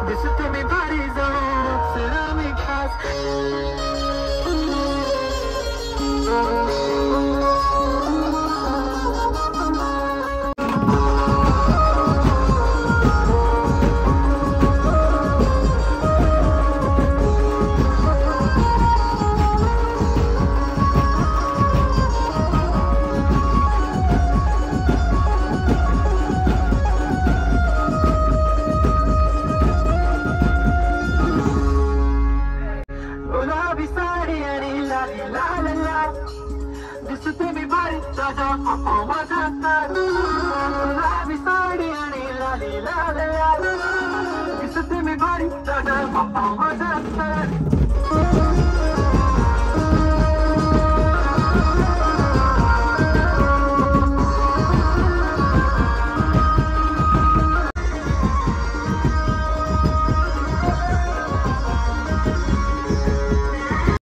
दिसते मी भारी जाऊन सलामी खास दिसते मी भारी ताजा माझा गुलाबी साडी आणि लाली लाल दिसते मी भारी ताजा माझा